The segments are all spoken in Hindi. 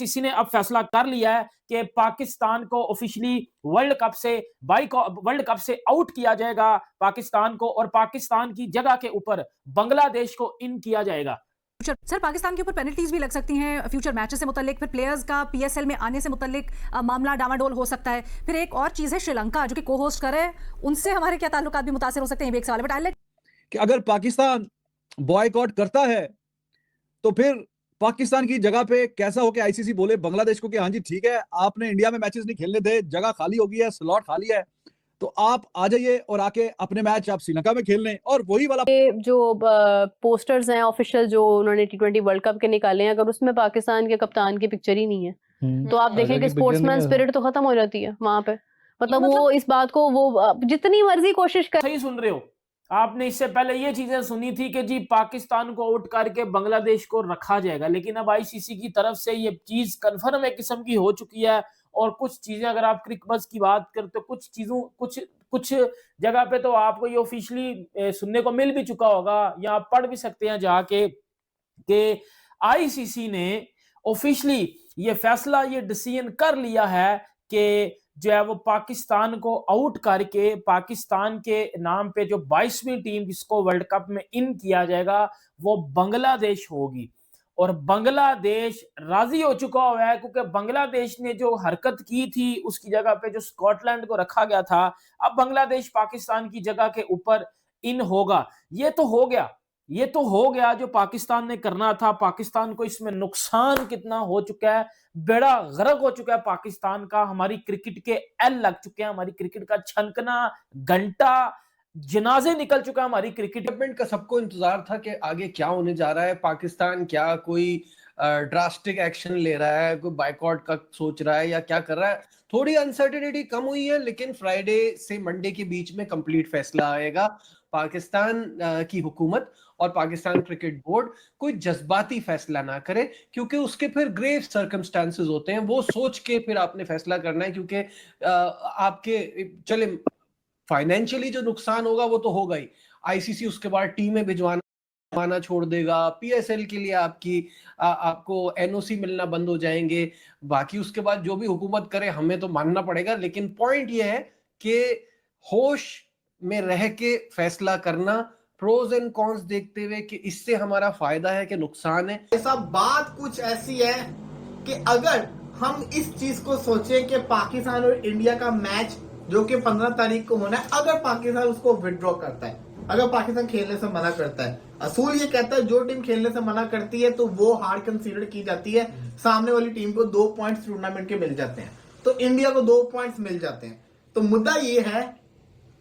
आईसीसी ने अब फैसला कर लिया है कि पाकिस्तान को ऑफिशियली वर्ल्ड कप से आउट किया जाएगा पाकिस्तान को, और पाकिस्तान की जगह के ऊपर बांग्लादेश को इन किया जाएगा। सर, पाकिस्तान के ऊपर पेनल्टीज भी लग सकती हैं फ्यूचर मैचेस से मुतालिक, फिर प्लेयर्स का पीएसएल में आने से मुतालिक मामला डामाडोल हो सकता है। फिर एक और चीज है, श्रीलंका जो कि को होस्ट करे, उनसे हमारे क्या ताल्लुकात भी मुतासिर हो सकते हैं, ये भी एक सवाल है। बट आई लेट कि अगर पाकिस्तान बॉयकॉट करता है तो फिर पाकिस्तान की जगह पे कैसा हो कि आईसीसी बोले बांग्लादेश को कि हाँ जी ठीक है, आपने इंडिया में मैचेस नहीं खेलने थे, जगह खाली हो गई है, स्लॉट खाली है, तो आप आ जाइए और आके अपने मैच आप श्रीलंका में खेल लें। और वही वाला जो पोस्टर्स हैं ऑफिशियल जो उन्होंने T20 वर्ल्ड कप के निकाले हैं, अगर उसमें पाकिस्तान के कप्तान की पिक्चर ही नहीं है तो आप देखें कि स्पोर्ट्समैन स्पिरिट तो खत्म हो जाती है वहां पे। मतलब वो इस बात को वो जितनी मर्जी कोशिश कर। सही सुन रहे हो, आपने इससे पहले ये चीजें सुनी थी कि जी पाकिस्तान को आउट करके बांग्लादेश को रखा जाएगा, लेकिन अब आईसीसी की तरफ से ये चीज कंफर्म एक किस्म की हो चुकी है। और कुछ चीजें अगर आप क्रिकबज की बात करें तो कुछ जगह पे तो आपको ये ऑफिशियली सुनने को मिल भी चुका होगा, या आप पढ़ भी सकते हैं जाके कि आईसीसी ने ऑफिशियली ये फैसला, ये डिसीजन कर लिया है कि जो है वो पाकिस्तान को आउट करके पाकिस्तान के नाम पे जो 22वीं टीम जिसको वर्ल्ड कप में इन किया जाएगा वो बांग्लादेश होगी। और बांग्लादेश राजी हो चुका हुआ है, क्योंकि बांग्लादेश ने जो हरकत की थी उसकी जगह पे जो स्कॉटलैंड को रखा गया था, अब बांग्लादेश पाकिस्तान की जगह के ऊपर इन होगा। ये तो हो गया जो पाकिस्तान ने करना था। पाकिस्तान को इसमें नुकसान कितना हो चुका है, बेड़ा गर्क हो चुका है पाकिस्तान का। हमारी क्रिकेट के एल लग चुके हैं, हमारी क्रिकेट का छनकना घंटा जनाजे निकल चुका है हमारी क्रिकेट। डेवलपमेंट का सबको इंतजार था कि आगे क्या होने जा रहा है, पाकिस्तान क्या कोई ड्रास्टिक एक्शन ले रहा है, कोई बाइकआउट का सोच रहा है या क्या कर रहा है। थोड़ी अनसर्टेनिटी कम हुई है, लेकिन फ्राइडे से मंडे के बीच में कंप्लीट फैसला आएगा। पाकिस्तान की हुकूमत और पाकिस्तान क्रिकेट बोर्ड कोई जज्बाती फैसला ना करे, क्योंकि उसके फिर ग्रेव सर्कमस्टांसेस होते हैं, वो सोच के फिर आपने फैसला करना है। क्योंकि आपके चले फाइनेंशियली जो नुकसान होगा वो तो होगा ही, आईसीसी उसके बाद टीमें भिजवाना छोड़ देगा, पीएसएल के लिए आपको एनओसी मिलना बंद हो जाएंगे, बाकी उसके बाद जो भी हुकूमत करे हमें तो मानना पड़ेगा। लेकिन पॉइंट ये है कि होश में रह के फैसला करना, प्रोज एंड कॉन्स देखते हुए कि इससे हमारा फायदा है कि नुकसान है। ऐसा बात कुछ ऐसी है कि अगर हम इस चीज को सोचें कि पाकिस्तान और इंडिया का मैच जो कि 15 तारीख को होना है, अगर पाकिस्तान उसको विड्रॉ करता है, अगर पाकिस्तान खेलने से मना करता है, असूल ये कहता है जो टीम खेलने से मना करती है तो वो हार कंसीडर की जाती है, सामने वाली टीम को 2 पॉइंट्स टूर्नामेंट के मिल जाते हैं, तो इंडिया को 2 पॉइंट्स मिल जाते हैं। तो मुद्दा ये है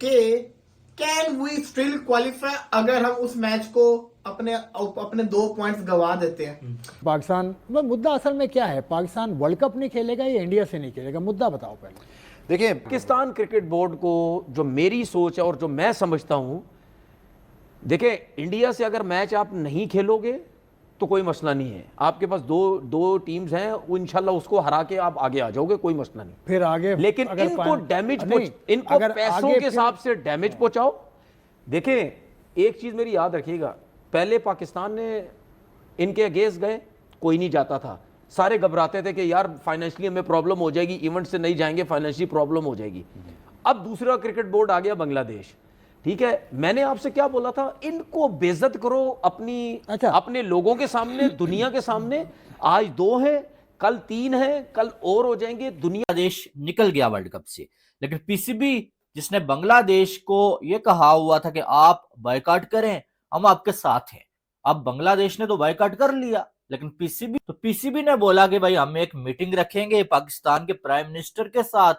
कि कैन वी स्टिल क्वालिफाई अगर हम उस मैच को अपने 2 पॉइंट्स गवा देते हैं। पाकिस्तान मुद्दा असल में क्या है, पाकिस्तान वर्ल्ड कप नहीं खेलेगा या इंडिया से नहीं खेलेगा, मुद्दा बताओ पहले। देखिए, पाकिस्तान क्रिकेट बोर्ड को जो मेरी सोच है और जो मैं समझता हूं, देखिए इंडिया से अगर मैच आप नहीं खेलोगे तो कोई मसला नहीं है, आपके पास दो टीम्स हैं, वो इंशाल्लाह उसको हरा के आप आगे आ जाओगे, कोई मसला नहीं। फिर आगे लेकिन इनको डैमेज इनको पैसों के हिसाब से डैमेज पहुंचाओ। देखिए एक चीज मेरी याद रखिएगा, पहले पाकिस्तान ने इनके अगेंस्ट गए, कोई नहीं जाता था, सारे घबराते थे कि यार फाइनेंशियली हमें प्रॉब्लम हो जाएगी, इवेंट से नहीं जाएंगे, फाइनेंशियली प्रॉब्लम हो जाएगी। अब दूसरा क्रिकेट बोर्ड आ गया बांग्लादेश, ठीक है, मैंने आपसे क्या बोला था, इनको बेइज्जत करो अपने लोगों के सामने, दुनिया के सामने। आज 2 हैं, कल 3 हैं, कल और हो जाएंगे। बांग्लादेश निकल गया वर्ल्ड कप से, लेकिन पीसीबी जिसने बांग्लादेश को यह कहा हुआ था कि आप बायकॉट करें, हम आपके साथ हैं, अब बांग्लादेश ने तो बायकॉट कर लिया, लेकिन पीसीबी ने बोला कि भाई हम एक मीटिंग रखेंगे पाकिस्तान के प्राइम मिनिस्टर के साथ,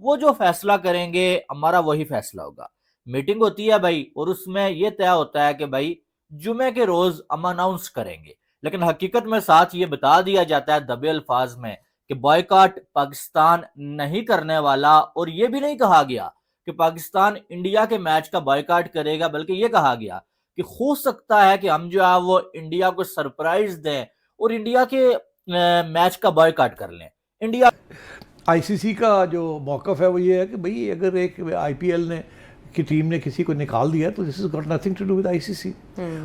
वो जो फैसला करेंगे हमारा वही फैसला होगा। मीटिंग होती है भाई, और उसमें यह तय होता है कि भाई जुमे के रोज हम अनाउंस करेंगे, लेकिन हकीकत में साथ ये बता दिया जाता है दबे अल्फाज में कि बॉयकॉट पाकिस्तान नहीं करने वाला। और यह भी नहीं कहा गया कि पाकिस्तान इंडिया के मैच का बॉयकॉट करेगा, बल्कि यह कहा गया कि हो सकता है कि हम जो है वो इंडिया को सरप्राइज दें और इंडिया के मैच का बॉयकॉट कर लें। इंडिया आईसीसी का जो मौक़िफ़ है वो ये है कि भाई अगर एक आईपीएल ने की टीम ने किसी को निकाल दिया तो this is got nothing to do with ICC.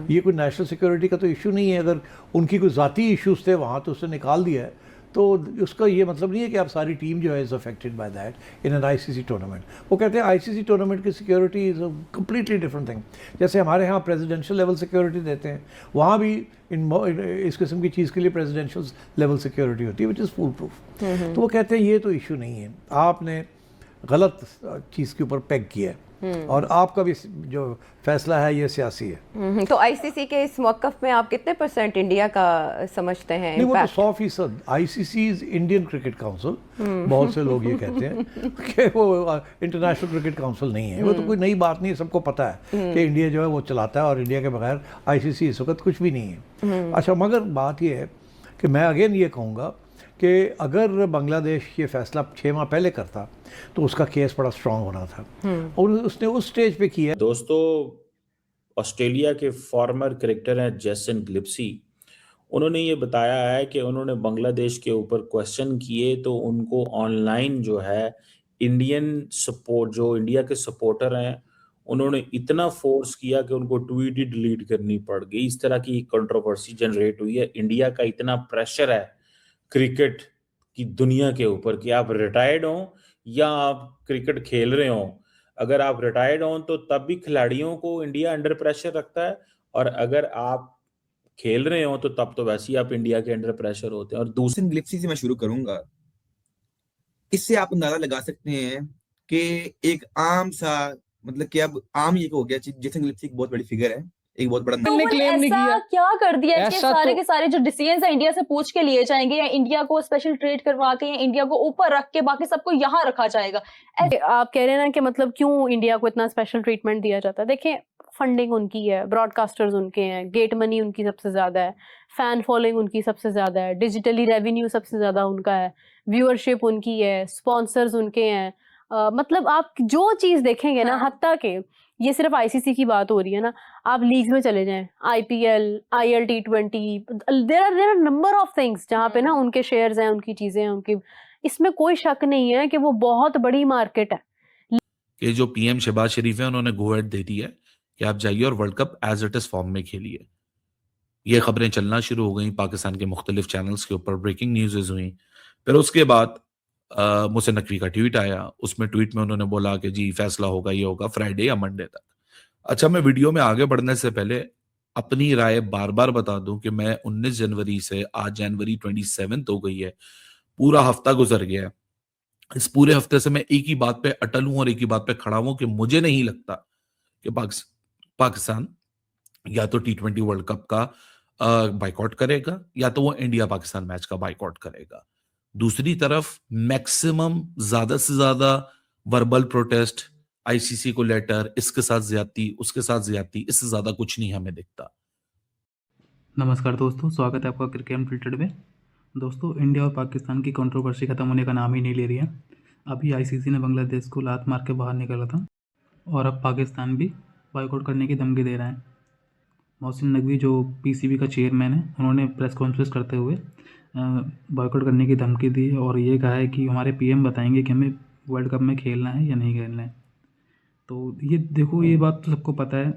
ये कोई नेशनल सिक्योरिटी का तो इशू नहीं है, अगर उनकी कोई ज़ाती इश्यूज थे वहाँ तो उससे निकाल दिया है, तो उसका ये मतलब नहीं है कि आप सारी टीम जो है is affected by that in an ICC tournament. वो कहते हैं आईसीसी टूर्नामेंट की security is a completely different thing. जैसे हमारे यहाँ प्रेसिडेंशियल लेवल सिक्योरिटी देते हैं, वहाँ भी इस किस्म की चीज़ के लिए प्रेसिडेंशियल लेवल सिक्योरिटी होती है विच इज़ फुल प्रूफ। तो वो कहते हैं ये तो इशू नहीं है, आपने गलत चीज़ के ऊपर पेग किया है और आपका भी जो फैसला है ये सियासी है। तो आईसीसी के इस मौक़िफ़ में आप कितने % इंडिया का समझते हैं? नहीं, वो तो 100%। ICC is Indian cricket council. बहुत से लोग ये कहते हैं कि वो इंटरनेशनल क्रिकेट काउंसिल नहीं है। वो तो कोई नई बात नहीं है, सबको पता है कि इंडिया जो है वो चलाता है और इंडिया के बगैर आईसीसी इस वक्त कुछ भी नहीं है। अच्छा, मगर बात ये है कि मैं अगेन ये कहूँगा कि अगर बांग्लादेश ये फैसला 6 माह पहले करता तो उसका केस बड़ा स्ट्रांग होना था और उसने उस स्टेज पे किया। दोस्तों, ऑस्ट्रेलिया के फॉर्मर क्रिकेटर हैं जेसन गिलिप्सी, उन्होंने ये बताया है कि उन्होंने बांग्लादेश के ऊपर क्वेश्चन किए तो उनको ऑनलाइन जो है इंडियन सपोर्ट, जो इंडिया के सपोर्टर हैं, उन्होंने इतना फोर्स किया कि उनको ट्वीट ही डिलीट करनी पड़ गई। इस तरह की कंट्रोवर्सी जनरेट हुई है। इंडिया का इतना प्रेशर है क्रिकेट की दुनिया के ऊपर कि आप रिटायर्ड हों या आप क्रिकेट खेल रहे हों, अगर आप रिटायर्ड हों तो तब भी खिलाड़ियों को इंडिया अंडर प्रेशर रखता है, और अगर आप खेल रहे हो तो तब तो वैसे ही आप इंडिया के अंडर प्रेशर होते हैं। और दूसरी गिलिप्सी से मैं शुरू करूंगा। इससे आप अंदाजा लगा सकते हैं कि एक आम सा, मतलब कि अब आम ये हो गया, जेसन गिलिप्सी एक बहुत बड़ी फिगर है, एक बहुत बड़ा तो क्लेम नहीं किया। क्या कर दिया है कि सारे के सारे जो डिसीजंस है इंडिया से पूछ के लिए जाएंगे, या इंडिया को स्पेशल ट्रीट करवा के, या इंडिया को ऊपर रख के बाकी सबको यहाँ रखा जाएगा? आप कह रहे हैं ना कि मतलब क्यों इंडिया को इतना स्पेशल ट्रीटमेंट दिया जाता है। देखें, फंडिंग उनकी है, ब्रॉडकास्टर्स उनके हैं, गेट मनी उनकी सबसे ज़्यादा है, फैन फॉलोइंग उनकी सबसे ज़्यादा है, डिजिटली रेवेन्यू सबसे ज़्यादा उनका है, व्यूअरशिप उनकी है, स्पॉन्सर्स उनके हैं। मतलब आप जो चीज़ देखेंगे ना, हत्ता के ये सिर्फ आईसीसी की बात हो रही है ना, आप लीग्स में चले जाएं, IPL, IL T20, there are number of things जहाँ पे ना उनके शेयर्स हैं, उनकी चीज़ें हैं, उनकी, इसमें कोई शक नहीं है कि वो बहुत बड़ी मार्केट है। ये जो पीएम शहबाज शरीफ है, उन्होंने गो अहेड दे दी है कि आप जाइए और world cup as it is form में खेलिए। ये खबरें चलना शुरू हो गई पाकिस्तान के मुख्तलिफ चैनल्स के ऊपर, ब्रेकिंग न्यूज़ हुई। फिर उसके बाद मुझसे नकवी का ट्वीट आया, उसमें ट्वीट में उन्होंने बोला कि जी फैसला होगा, ये होगा फ्राइडे या मंडे तक। अच्छा, मैं वीडियो में आगे बढ़ने से पहले अपनी राय बार बार बता दूं कि मैं 19 जनवरी से आज जनवरी 27 हो गई है, पूरा हफ्ता गुजर गया है। इस पूरे हफ्ते से मैं एक ही बात पे अटल हूं और एक ही बात पे खड़ा हूं कि मुझे नहीं लगता कि पाकिस्तान या तो T20 वर्ल्ड कप का बाइकआउट करेगा या तो वो इंडिया पाकिस्तान मैच का बाइकआउट करेगा। दूसरी तरफ मैक्सिमम ज्यादा से ज्यादा वर्बल प्रोटेस्ट, आईसीसी को लेटर, इसके साथ ज्यादती, उसके साथ ज्यादती, इससे ज्यादा कुछ नहीं हमें दिखता। नमस्कार दोस्तों, स्वागत है आपका क्रिकेट अनफिल्टर्ड में। दोस्तों, इंडिया और पाकिस्तान की कंट्रोवर्सी खत्म होने का नाम ही नहीं ले रही है। अभी आईसीसी ने बांग्लादेश को लात मार के बाहर निकाला था और अब पाकिस्तान भी बाइकआउट करने की धमकी दे रहा है। मोहसिन नकवी जो पीसीबी का चेयरमैन है, उन्होंने प्रेस कॉन्फ्रेंस करते हुए बाइकआउट करने की धमकी दी और ये कहा है कि हमारे पीएम बताएंगे कि हमें वर्ल्ड कप में खेलना है या नहीं खेलना है। तो ये देखो, ये बात तो सबको पता है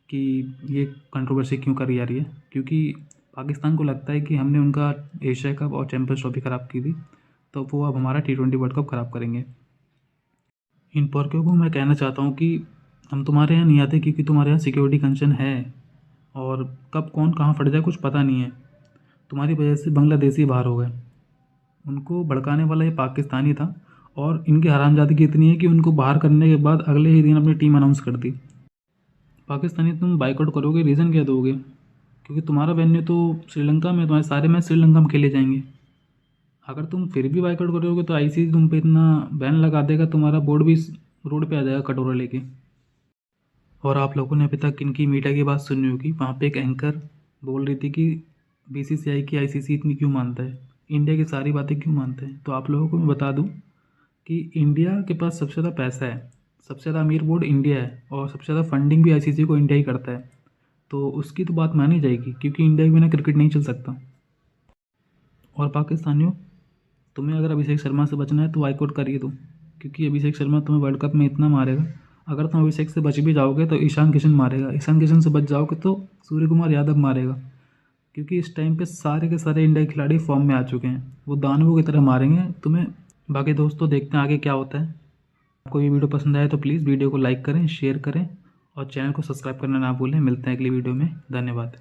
कि ये कंट्रोवर्सी क्यों करी जा रही है, क्योंकि पाकिस्तान को लगता है कि हमने उनका एशिया कप और चैंपियंस ट्रॉफी ख़राब की थी, तो वो अब हमारा T20 वर्ल्ड कप ख़राब करेंगे। इन पर्कियों को मैं कहना चाहता हूँ कि हम तुम्हारे यहाँ नहीं आते क्योंकि तुम्हारे यहाँ सिक्योरिटी कंसर्न है, और कब कौन कहाँ फट जाए कुछ पता नहीं है। तुम्हारी वजह से बांग्लादेशी बाहर हो गए। उनको भड़काने वाला ये पाकिस्तानी था, और इनकी हरामजादगी इतनी है कि उनको बाहर करने के बाद अगले ही दिन अपनी टीम अनाउंस कर दी। पाकिस्तानी तुम बाइकआउट करोगे, रीज़न क्या दोगे? क्योंकि तुम्हारा वेन्यू तो श्रीलंका में, तुम्हारे सारे मैच श्रीलंका में खेले जाएंगे। अगर तुम फिर भी बाइकआउट करोगे तो आईसीसी तुम पे इतना बैन लगा देगा, तुम्हारा बोर्ड भी रोड पे आ जाएगा कटोरा लेके। और आप लोगों ने अभी तक इनकी मीडिया की बात सुनी होगी, वहाँ पे एक एंकर बोल रही थी कि बीसीसीआई की आईसीसी इतनी क्यों मानता है, इंडिया की सारी बातें क्यों मानते हैं। तो आप लोगों को मैं बता दूं कि इंडिया के पास सबसे ज़्यादा पैसा है, सबसे ज़्यादा अमीर बोर्ड इंडिया है, और सबसे ज़्यादा फंडिंग भी आईसीसी को इंडिया ही करता है। तो उसकी तो बात मानी जाएगी, क्योंकि इंडिया के बिना क्रिकेट नहीं चल सकता। और पाकिस्तानियों, तुम्हें अगर अभिषेक शर्मा से बचना है तो बाइकआउट करिए दो, क्योंकि अभिषेक शर्मा तुम्हें वर्ल्ड कप में इतना मारेगा। अगर तुम अभिषेक से बच भी जाओगे तो ईशान किशन मारेगा, ईशान किशन से बच जाओगे तो सूर्य कुमार यादव मारेगा, क्योंकि इस टाइम पे सारे के सारे इंडिया के खिलाड़ी फॉर्म में आ चुके हैं, वो दानवों की तरह मारेंगे तुम्हें। बाकी दोस्तों देखते हैं आगे क्या होता है। आपको ये वीडियो पसंद आया तो प्लीज़ वीडियो को लाइक करें, शेयर करें और चैनल को सब्सक्राइब करना ना भूलें। मिलते हैं अगली वीडियो में, धन्यवाद।